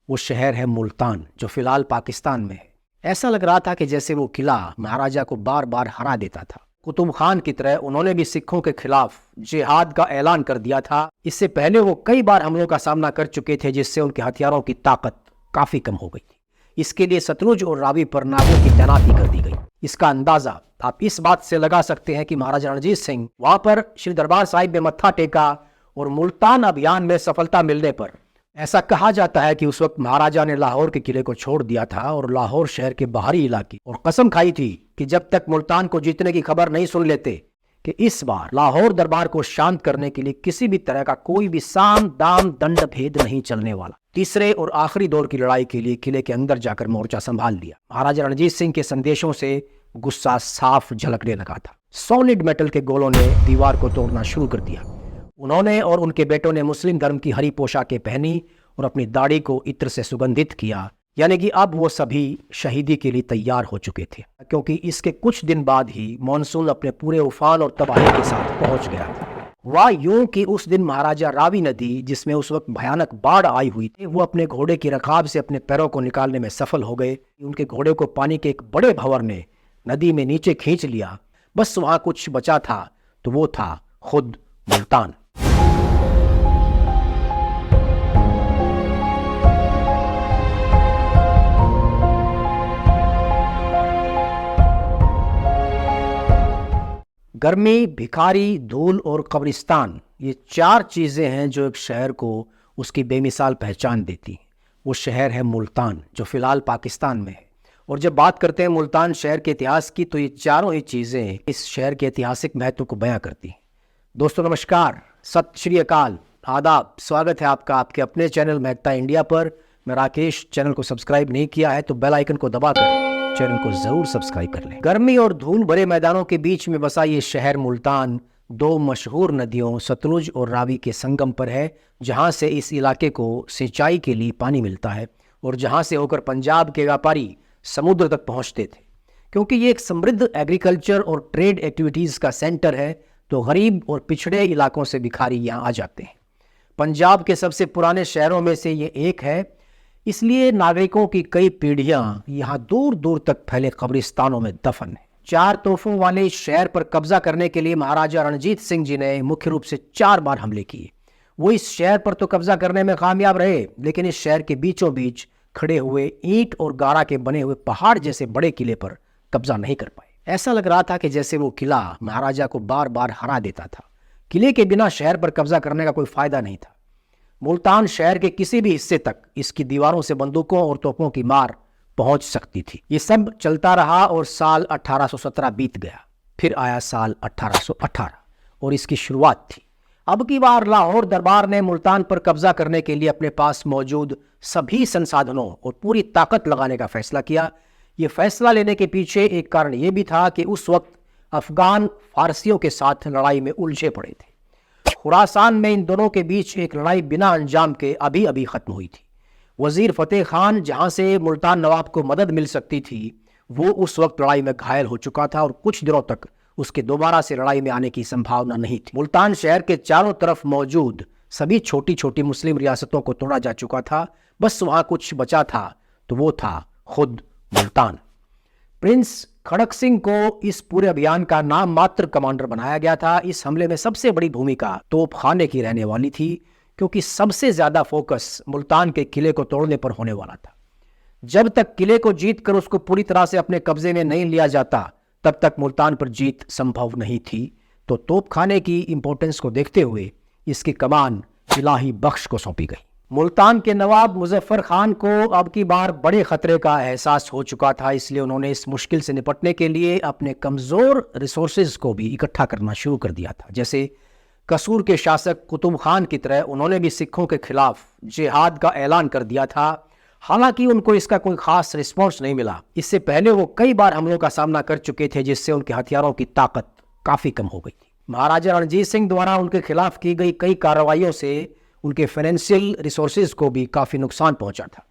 वो शहर है मुल्तान, जो फिलहाल पाकिस्तान में है। ऐसा लग रहा था कि जैसे वो किला महाराजा को बार बार हरा देता था। कुतुब खान की तरह उन्होंने भी सिखों के खिलाफ जिहाद का ऐलान कर दिया था। इससे पहले वो कई बार हमलों का सामना कर चुके थे, जिससे उनके हथियारों की ताकत काफी कम हो गई थी। इसके लिए सतलुज और रावी पर नावों की तैनाती कर दी गई। इसका अंदाजा आप इस बात से लगा सकते हैं कि महाराजा रणजीत सिंह वहां पर श्री दरबार साहिब में मत्था टेका और मुल्तान अभियान में सफलता मिलने पर ऐसा कहा जाता है कि उस वक्त महाराजा ने लाहौर के किले को छोड़ दिया था और लाहौर शहर के बाहरी इलाके और कसम खाई थी कि जब तक मुल्तान को जीतने की खबर नहीं सुन लेते कि इस बार लाहौर दरबार को शांत करने के लिए किसी भी तरह का कोई भी साम दाम दंड भेद नहीं चलने वाला। तीसरे और आखिरी दौर की लड़ाई के लिए किले के अंदर जाकर मोर्चा संभाल लिया। महाराजा रणजीत सिंह के संदेशों से गुस्सा साफ झलकने लगा था। सॉलिड मेटल के गोलों ने दीवार को तोड़ना शुरू कर दिया। उन्होंने और उनके बेटों ने मुस्लिम धर्म की हरी पोशाकें पहनी और अपनी दाढ़ी को इत्र से सुगंधित किया, यानी कि अब वो सभी शहीदी के लिए तैयार हो चुके थे, क्योंकि इसके कुछ दिन बाद ही मॉनसून अपने पूरे उफान और तबाही के साथ पहुंच गया था। वह यूं कि उस दिन महाराजा रावी नदी, जिसमें उस वक्त भयानक बाढ़ आई हुई थी, वो अपने घोड़े की रकाब से अपने पैरों को निकालने में सफल हो गए। उनके घोड़े को पानी के एक बड़े भंवर ने नदी में नीचे खींच लिया। बस वहां कुछ बचा था तो वो था खुद मुल्तान। गर्मी, भिखारी, धूल और कब्रिस्तान, ये चार चीज़ें हैं जो एक शहर को उसकी बेमिसाल पहचान देती हैं। वो शहर है मुल्तान, जो फ़िलहाल पाकिस्तान में है। और जब बात करते हैं मुल्तान शहर के इतिहास की, तो ये चारों ही चीज़ें इस शहर के ऐतिहासिक महत्व को बयां करती हैं। दोस्तों नमस्कार, सत श्री अकाल, आदाब, स्वागत है आपका आपके अपने चैनल महकता इंडिया पर। मैं राकेश। चैनल को सब्सक्राइब नहीं किया है तो बेल आइकन को दबाकर चैनल को जरूर सब्सक्राइब कर लें। गर्मी और धूल भरे मैदानों के बीच में बसा ये शहर मुल्तान दो मशहूर नदियों सतलुज और रावी के संगम पर है, जहां से इस इलाके को सिंचाई के लिए पानी मिलता है और जहां से होकर पंजाब के व्यापारी समुद्र तक पहुंचते थे। क्योंकि ये एक समृद्ध एग्रीकल्चर और ट्रेड एक्टिविटीज़ का सेंटर है, तो गरीब और पिछड़े इलाकों से भिखारी यहाँ आ जाते हैं। पंजाब के सबसे पुराने शहरों में से ये एक है, इसलिए नागरिकों की कई पीढ़ियां यहाँ दूर दूर तक फैले कब्रिस्तानों में दफन है। चार तोहफों वाले इस शहर पर कब्जा करने के लिए महाराजा रणजीत सिंह जी ने मुख्य रूप से 4 बार हमले किए। वो इस शहर पर तो कब्जा करने में कामयाब रहे, लेकिन इस शहर के बीचों बीच खड़े हुए ईंट और गारा के बने हुए पहाड़ जैसे बड़े किले पर कब्जा नहीं कर पाए। ऐसा लग रहा था कि जैसे वो किला महाराजा को बार बार हरा देता था। किले के बिना शहर पर कब्जा करने का कोई फायदा नहीं था। मुल्तान शहर के किसी भी हिस्से तक इसकी दीवारों से बंदूकों और तोपों की मार पहुंच सकती थी। ये सब चलता रहा और साल 1817 बीत गया। फिर आया साल 1818 और इसकी शुरुआत थी। अब की बार लाहौर दरबार ने मुल्तान पर कब्जा करने के लिए अपने पास मौजूद सभी संसाधनों और पूरी ताकत लगाने का फैसला किया। ये फैसला लेने के पीछे एक कारण ये भी था कि उस वक्त अफगान फारसियों के साथ लड़ाई में उलझे पड़े थे। खुरासान में इन दोनों के बीच एक लड़ाई बिना अंजाम के अभी अभी खत्म हुई थी। वजीर फतेह खान, जहां से मुल्तान नवाब को मदद मिल सकती थी, वो उस वक्त लड़ाई में घायल हो चुका था और कुछ दिनों तक उसके दोबारा से लड़ाई में आने की संभावना नहीं थी। मुल्तान शहर के चारों तरफ मौजूद सभी छोटी छोटी मुस्लिम रियासतों को तोड़ा जा चुका था। बस वहां कुछ बचा था तो वो था खुद मुल्तान। प्रिंस खड़क सिंह को इस पूरे अभियान का नाम मात्र कमांडर बनाया गया था। इस हमले में सबसे बड़ी भूमिका तोपखाने की रहने वाली थी, क्योंकि सबसे ज्यादा फोकस मुल्तान के किले को तोड़ने पर होने वाला था। जब तक किले को जीत कर उसको पूरी तरह से अपने कब्जे में नहीं लिया जाता, तब तक मुल्तान पर जीत संभव नहीं थी। तो तोपखाने की इंपॉर्टेंस को देखते हुए इसकी कमान इलाही बख्श को सौंपी गई। मुल्तान के नवाब मुजफ्फर खान को अब की बार बड़े खतरे का एहसास हो चुका था, इसलिए उन्होंने इस मुश्किल से निपटने के लिए अपने कमजोर रिसोर्सेज को भी इकट्ठा करना शुरू कर दिया था। जैसे कसूर के शासक कुतुब खान की तरह उन्होंने भी सिखों के खिलाफ जिहाद का ऐलान कर दिया था। हालांकि उनको इसका कोई खास रिस्पॉन्स नहीं मिला। इससे पहले वो कई बार हमलों का सामना कर चुके थे, जिससे उनके हथियारों की ताकत काफी कम हो गई थी। महाराजा रणजीत सिंह द्वारा उनके खिलाफ की गई कई कार्रवाइयों से उनके फाइनेंशियल रिसोर्सेज को भी काफी नुकसान पहुंचा था।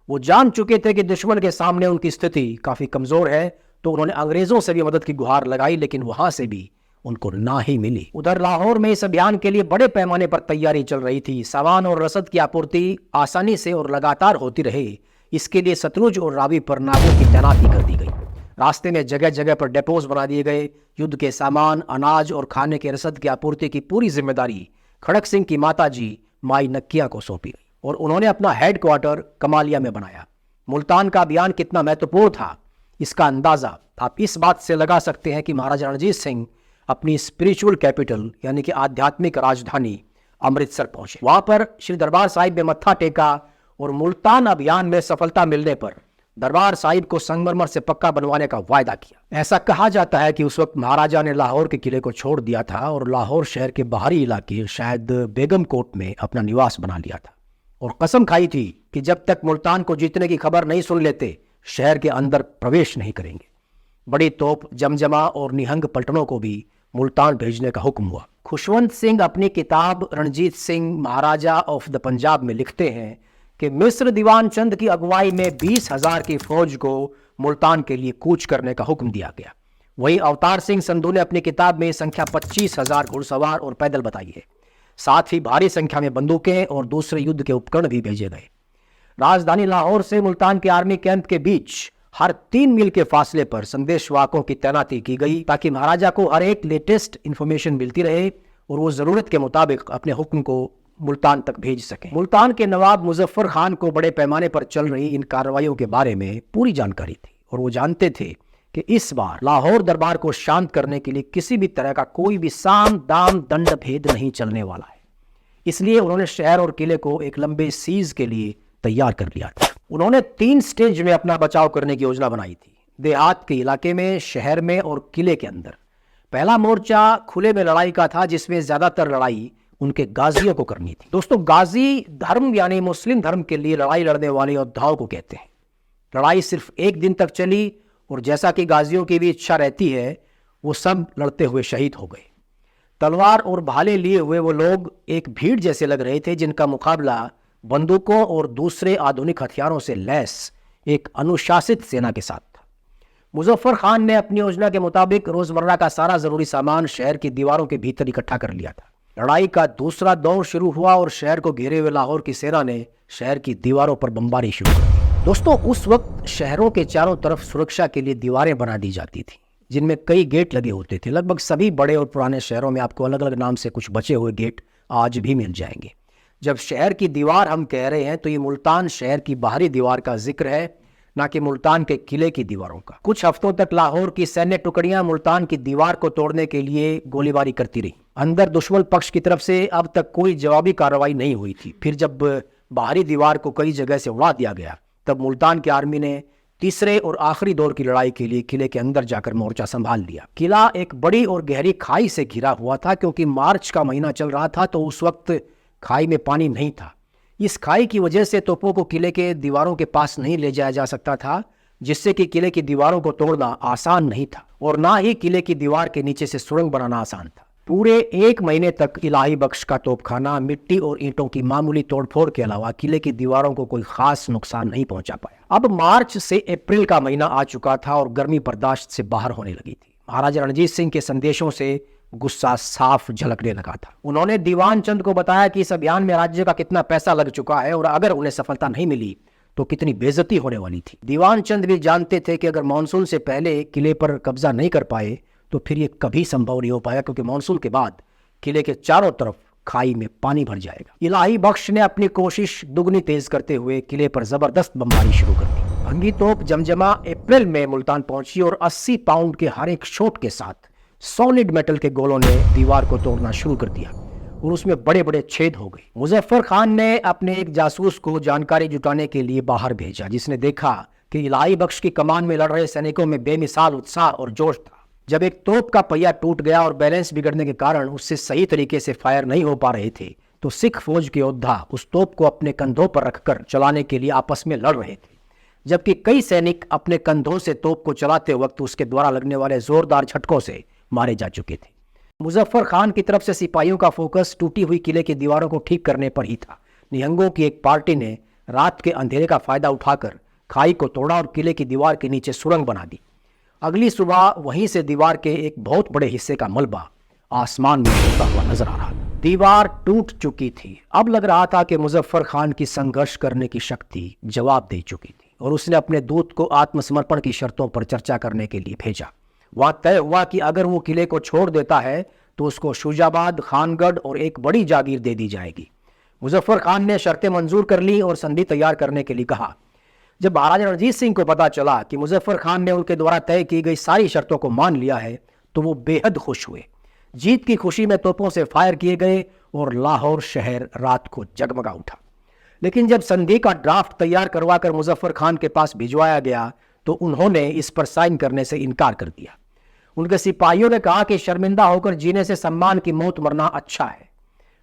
वो जान चुके थे कि दुश्मन के सामने उनकी स्थिति काफी कमजोर है, तो उन्होंने अंग्रेजों से भी मदद की गुहार लगाई, लेकिन वहां से भी उनको ना ही मिली। उधर लाहौर में इस अभियान के लिए बड़े पैमाने पर तैयारी चल रही थी। सामान और रसद की आपूर्ति आसानी से और लगातार होती रहे, इसके लिए सतलुज और रावी पर नावों की तैनाती कर दी गई। रास्ते में जगह जगह पर डेपोज बना दिए गए। युद्ध के सामान, अनाज और खाने के रसद की आपूर्ति की पूरी जिम्मेदारी खड़क सिंह की माताजी माई नक्किया को सौंपी गई और उन्होंने अपना हेडक्वार्टर कमालिया में बनाया। मुल्तान का अभियान कितना महत्वपूर्ण था, इसका अंदाजा आप इस बात से लगा सकते हैं कि महाराजा रणजीत सिंह अपनी स्पिरिचुअल कैपिटल यानी कि आध्यात्मिक राजधानी अमृतसर पहुंचे। वहां पर श्री दरबार साहिब में मत्था टेका और मुल्तान अभियान में सफलता मिलने पर दरबार साहिब को संगमरमर से पक्का बनवाने का वायदा किया। ऐसा कहा जाता है कि उस वक्त महाराजा ने लाहौर के किले को छोड़ दिया था और लाहौर शहर के बाहरी इलाके शायद बेगम कोट में अपना निवास बना लिया था और कसम खाई थी कि जब तक मुल्तान को जीतने की खबर नहीं सुन लेते शहर के अंदर प्रवेश नहीं करेंगे। बड़ी तोप, जमजमा और निहंग पलटनों को भी मुल्तान भेजने का हुक्म हुआ। खुशवंत सिंह अपनी किताब रणजीत सिंह महाराजा ऑफ द पंजाब में लिखते हैं कि मिस्र दीवान चंद की अगुवाई में 20,000 की फौज को मुल्तान के लिए कूच करने का हुक्म दिया गया। वहीं अवतार सिंह संधू ने अपनी किताब में संख्या 25,000 घुड़सवार और पैदल बताई है। साथ ही भारी संख्या में बंदूकें और दूसरे युद्ध के उपकरण भी भेजे गए। राजधानी लाहौर से मुल्तान के आर्मी कैंप के बीच हर 3 मील के फासले पर संदेशवाहकों की तैनाती की गई ताकि महाराजा को हर एक लेटेस्ट इंफॉर्मेशन मिलती रहे और वो जरूरत के मुताबिक अपने हुक्म को मुल्तान तक भेज सकें। मुल्तान के नवाब मुजफ्फर खान को बड़े पैमाने पर चल रही इन कार्रवाइयों के बारे में पूरी जानकारी थी और वो जानते थे कि इस बार लाहौर दरबार को शांत करने के लिए किसी भी तरह का कोई भी साम दाम दंड भेद नहीं चलने वाला है। इसलिए उन्होंने शहर और किले को एक लंबे सीज के लिए तैयार कर लिया था। उन्होंने 3 स्टेज में अपना बचाव करने की योजना बनाई थी, देहात के इलाके में, शहर में और किले के अंदर। पहला मोर्चा खुले में लड़ाई का था जिसमें ज्यादातर लड़ाई उनके गाजियों को करनी थी। दोस्तों, गाजी धर्म यानी मुस्लिम धर्म के लिए लड़ाई लड़ने वाले योद्धाओं को कहते हैं। लड़ाई सिर्फ 1 दिन तक चली और जैसा कि गाजियों की भी इच्छा रहती है वो सब लड़ते हुए शहीद हो गए। तलवार और भाले लिए हुए वो लोग एक भीड़ जैसे लग रहे थे जिनका मुकाबला बंदूकों और दूसरे आधुनिक हथियारों से लैस एक अनुशासित सेना के साथ था। मुजफ्फर खान ने अपनी योजना के मुताबिक रोजमर्रा का सारा जरूरी सामान शहर की दीवारों के भीतर इकट्ठा कर लिया था। लड़ाई का दूसरा दौर शुरू हुआ और शहर को घेरे हुए लाहौर की सेना ने शहर की दीवारों पर बमबारी शुरू कर दी। दोस्तों, उस वक्त शहरों के चारों तरफ सुरक्षा के लिए दीवारें बना दी जाती थी जिनमें कई गेट लगे होते थे। लगभग सभी बड़े और पुराने शहरों में आपको अलग अलग नाम से कुछ बचे हुए गेट आज भी मिल जाएंगे। जब शहर की दीवार हम कह रहे हैं तो ये मुल्तान शहर की बाहरी दीवार का जिक्र है, ना कि मुल्तान के किले की दीवारों का। कुछ हफ्तों तक लाहौर की सैन्य टुकड़ियां मुल्तान की दीवार को तोड़ने के लिए गोलीबारी करती रही। अंदर दुश्मन पक्ष की तरफ से अब तक कोई जवाबी कार्रवाई नहीं हुई थी। फिर जब बाहरी दीवार को कई जगह से उड़ा दिया गया तब मुल्तान की आर्मी ने तीसरे और आखिरी दौर की लड़ाई के लिए किले के अंदर जाकर मोर्चा संभाल लिया। किला एक बड़ी और गहरी खाई से घिरा हुआ था क्योंकि मार्च का महीना चल रहा था तो उस वक्त खाई में पानी नहीं था। इस खाई की वजह से तोपों को किले के दीवारों के पास नहीं ले जाया जा सकता था, जिससे कि किले की दीवारों को तोड़ना आसान नहीं था और ना ही किले की दीवार के नीचे से सुरंग बनाना आसान था। पूरे 1 महीने तक इलाही बख्श का तोपखाना मिट्टी और ईंटों की मामूली तोड़फोड़ के अलावा किले की दीवारों को कोई खास नुकसान नहीं पहुंचा पाया। अब मार्च से अप्रैल का महीना आ चुका था और गर्मी बर्दाश्त से बाहर होने लगी थी। महाराजा रणजीत सिंह के संदेशों से गुस्सा साफ झलकने लगा था। उन्होंने दीवान चंद को बताया कि इस अभियान में राज्य का कितना पैसा लग चुका है और अगर उन्हें सफलता नहीं मिली तो कितनी बेइज्जती होने वाली थी। दीवान चंद भी जानते थे कि अगर मानसून से पहले किले पर कब्जा नहीं कर पाए तो फिर ये कभी संभव नहीं हो पाएगा क्योंकि मानसून के बाद किले के चारों तरफ खाई में पानी भर जाएगा। इलाही बख्श ने अपनी कोशिश दुगनी तेज करते हुए किले पर जबरदस्त बमबारी शुरू कर दी। भंगी तोप जमजमा अप्रैल में मुल्तान पहुंची और 80 पाउंड के हर एक शॉट के साथ सॉलिड मेटल के गोलों ने दीवार को तोड़ना शुरू कर दिया और उसमें बड़े बड़े छेद हो गए। मुजफ्फर खान ने अपने एक जासूस को जानकारी जुटाने के लिए बाहर भेजा जिसने देखा कि इलाही बख्श की कमान में लड़ रहे सैनिकों में बेमिसाल उत्साह और जोश था। जब एक तोप का पहिया टूट गया और बैलेंस बिगड़ने के कारण उससे सही तरीके से फायर नहीं हो पा रहे थे तो सिख फौज के योद्धा उस तोप को अपने कंधों पर रखकर चलाने के लिए आपस में लड़ रहे थे, जबकि कई सैनिक अपने कंधों से तोप को चलाते वक्त उसके द्वारा लगने वाले जोरदार झटकों से मारे जा चुके थे। मुजफ्फर खान की तरफ से सिपाहियों का फोकस टूटी हुई किले की दीवारों को ठीक करने पर ही था। निहंगों की एक पार्टी ने रात के अंधेरे का फायदा उठाकर खाई को तोड़ा और किले की दीवार के नीचे सुरंग बना दी। अगली सुबह वहीं से दीवार के एक बहुत बड़े हिस्से का मलबा आसमान में उड़ता हुआ नजर आ रहा था। दीवार टूट चुकी थी। अब लग रहा था कि मुजफ्फर खान की संघर्ष करने की शक्ति जवाब दे चुकी थी और उसने अपने दूत को आत्मसमर्पण की शर्तों पर चर्चा करने के लिए भेजा। वहां तय हुआ कि अगर वो किले को छोड़ देता है तो उसको शुजाबाद, खानगढ़ और एक बड़ी जागीर दे दी जाएगी। मुजफ्फर खान ने शर्तें मंजूर कर ली और संधि तैयार करने के लिए कहा। जब महाराजा रणजीत सिंह को पता चला कि मुजफ्फर खान ने उनके द्वारा तय की गई सारी शर्तों को मान लिया है तो वो बेहद खुश हुए। जीत की खुशी में तोपों से फायर किए गए और लाहौर शहर रात को जगमगा उठा। लेकिन जब संधि का ड्राफ्ट तैयार करवाकर मुजफ्फर खान के पास भिजवाया गया तो उन्होंने इस पर साइन करने से इनकार कर दिया। उनके सिपाहियों ने कहा कि शर्मिंदा होकर जीने से सम्मान की मौत मरना अच्छा है,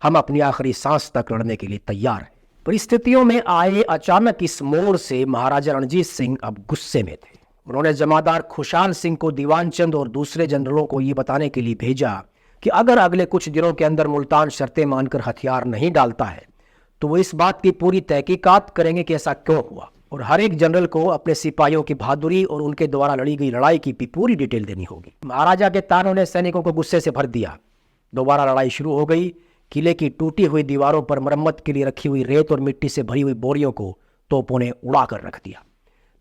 हम अपनी आखिरी सांस तक लड़ने के लिए तैयार हैं। परिस्थितियों में आए अचानक इस मोड़ से महाराजा रणजीत सिंह अब गुस्से में थे। उन्होंने जमादार खुशाल सिंह को दीवान चंद और दूसरे जनरलों को ये बताने के लिए भेजा कि अगर अगले कुछ दिनों के अंदर मुल्तान शर्तें मानकर हथियार नहीं डालता है तो वो इस बात की पूरी तहकीकात करेंगे कि ऐसा क्यों हुआ, और हर एक जनरल को अपने सिपाहियों की बहादुरी और उनके द्वारा लड़ी गई लड़ाई की भी पूरी डिटेल देनी होगी। महाराजा के तानों ने सैनिकों को गुस्से से भर दिया। दोबारा लड़ाई शुरू हो गई। किले की टूटी हुई दीवारों पर मरम्मत के लिए रखी हुई रेत और मिट्टी से भरी हुई बोरियों को तोपों ने उड़ाकर रख दिया।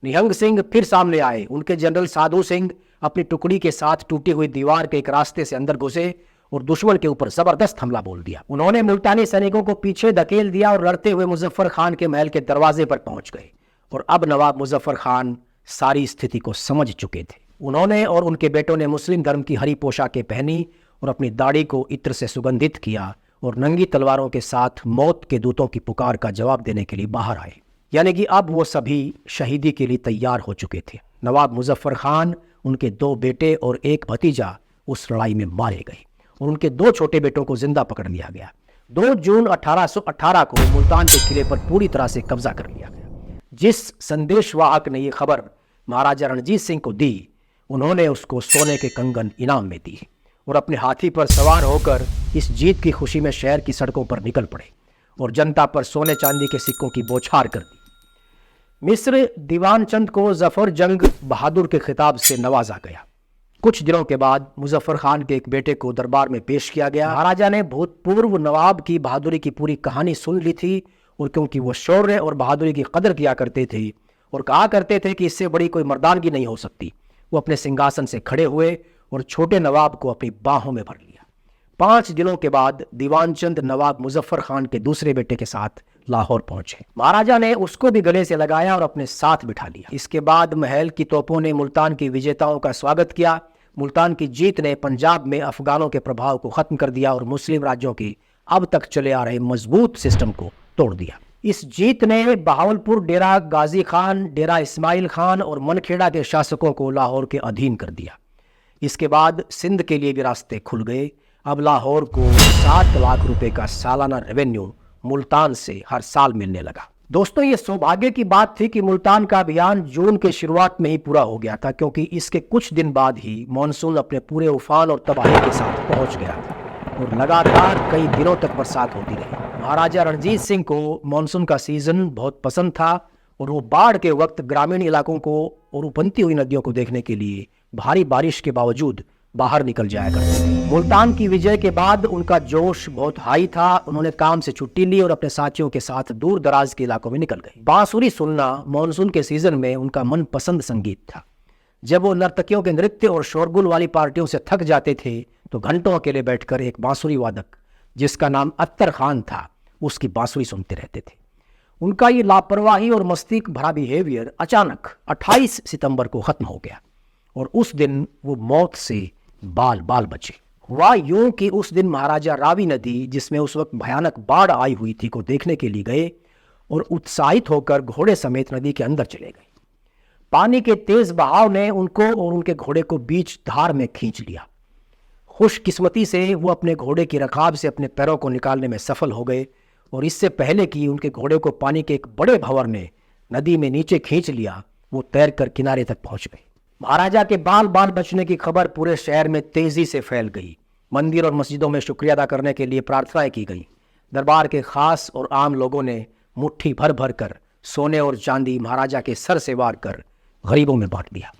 निहंग सिंह फिर सामने आए। उनके जनरल साधु सिंह अपनी टुकड़ी के साथ टूटी हुई दीवार के एक रास्ते से अंदर घुसे और दुश्मन के ऊपर जबरदस्त हमला बोल दिया। उन्होंने मुल्तानी सैनिकों को पीछे धकेल दिया और लड़ते हुए मुजफ्फर खान के महल के दरवाजे पर पहुंच गए। और अब नवाब मुजफ्फर खान सारी स्थिति को समझ चुके थे। उन्होंने और उनके बेटों ने मुस्लिम धर्म की हरी पोशाकें पहनी और अपनी दाढ़ी को इत्र से सुगंधित किया और नंगी तलवारों के साथ मौत के दूतों की पुकार का जवाब देने के लिए बाहर आए। यानी कि अब वो सभी शहीदी के लिए तैयार हो चुके थे। नवाब मुजफ्फर खान, उनके 2 बेटे और एक भतीजा उस लड़ाई में मारे गए और उनके 2 छोटे बेटों को जिंदा पकड़ लिया गया। 2 जून 1818 को मुल्तान के किले पर पूरी तरह से कब्जा कर लिया गया। जिस संदेशवाहक ने ये खबर महाराजा रणजीत सिंह को दी, उन्होंने उसको सोने के कंगन इनाम में दी और अपने हाथी पर सवार होकर इस जीत की खुशी में शहर की सड़कों पर निकल पड़े और जनता पर सोने चांदी के सिक्कों की बौछार कर दी। मिस्र दीवान चंद को जफर जंग बहादुर के खिताब से नवाजा गया। कुछ दिनों के बाद मुजफ्फर खान के एक बेटे को दरबार में पेश किया गया। महाराजा ने भूतपूर्व नवाब की बहादुरी की पूरी कहानी सुन ली थी और क्योंकि वो शौर्य और बहादुरी की कदर किया करते थे और कहा करते थे कि इससे बड़ी कोई मर्दानगी नहीं हो सकती, वो अपने सिंहासन से खड़े हुए और छोटे नवाब को अपनी बाहों में भर लिया। 5 दिनों के बाद दीवान चंद नवाब मुजफ्फर खान के दूसरे बेटे के साथ लाहौर पहुंचे। महाराजा ने उसको भी गले से लगाया और अपने साथ बिठा लिया। इसके बाद महल की तोपों ने मुल्तान की विजेताओं का स्वागत किया। मुल्तान की जीत ने पंजाब में अफगानों के प्रभाव को खत्म कर दिया और मुस्लिम राज्यों की अब तक चले आ रहे मजबूत सिस्टम को तोड़ दिया। इस जीत ने बहावलपुर, डेरा गाजी खान, डेरा इस्माइल खान और मनखेड़ा के शासकों को लाहौर के अधीन कर दिया। इसके बाद सिंध के लिए भी रास्ते खुल गए। अब लाहौर को 7 लाख रुपए का सालाना रेवेन्यू मुल्तान से हर साल मिलने लगा। दोस्तों, ये सौभाग्य की बात थी कि मुल्तान का अभियान जून के शुरुआत में ही पूरा हो गया था, क्योंकि इसके कुछ दिन बाद ही मॉनसून अपने पूरे उफान और तबाही के साथ पहुंच गया था और लगातार कई दिनों तक बरसात होती रही। महाराजा रणजीत सिंह को मॉनसून का सीजन बहुत पसंद था और वो बाढ़ के वक्त ग्रामीण इलाकों को और उफनती हुई नदियों को देखने के लिए भारी बारिश के बावजूद बाहर निकल जाया करते थे। मुल्तान की विजय के बाद उनका जोश बहुत हाई था। उन्होंने काम से छुट्टी ली और अपने साथियों के साथ दूर दराज के इलाकों में निकल गए। बांसुरी सुनना मॉनसून के सीजन में उनका मनपसंद संगीत था। जब वो नर्तकियों के नृत्य और शोरगुल वाली पार्टियों से थक जाते थे तो घंटों अकेले बैठकर एक बांसुरी वादक जिसका नाम अत्तर खान था उसकी बांसुरी सुनते रहते थे। उनका ये लापरवाही और मस्ती भरा बिहेवियर अचानक 28 सितंबर को खत्म हो गया और उस दिन वो मौत से बाल बाल बचे। हुआ यूं कि उस दिन महाराजा रावी नदी, जिसमें उस वक्त भयानक बाढ़ आई हुई थी, को देखने के लिए गए और उत्साहित होकर घोड़े समेत नदी के अंदर चले गए। पानी के तेज बहाव ने उनको और उनके घोड़े को बीच धार में खींच लिया। खुशकिस्मती से वो अपने घोड़े की रकाब से अपने पैरों को निकालने में सफल हो गए और इससे पहले कि उनके घोड़े को पानी के एक बड़े भंवर ने नदी में नीचे खींच लिया, वो तैरकर किनारे तक पहुंच गए। महाराजा के बाल बाल बचने की खबर पूरे शहर में तेजी से फैल गई। मंदिर और मस्जिदों में शुक्रिया अदा करने के लिए प्रार्थनाएं की गई। दरबार के खास और आम लोगों ने मुट्ठी भर भर कर सोने और चांदी महाराजा के सर से वार कर गरीबों में बांट दिया।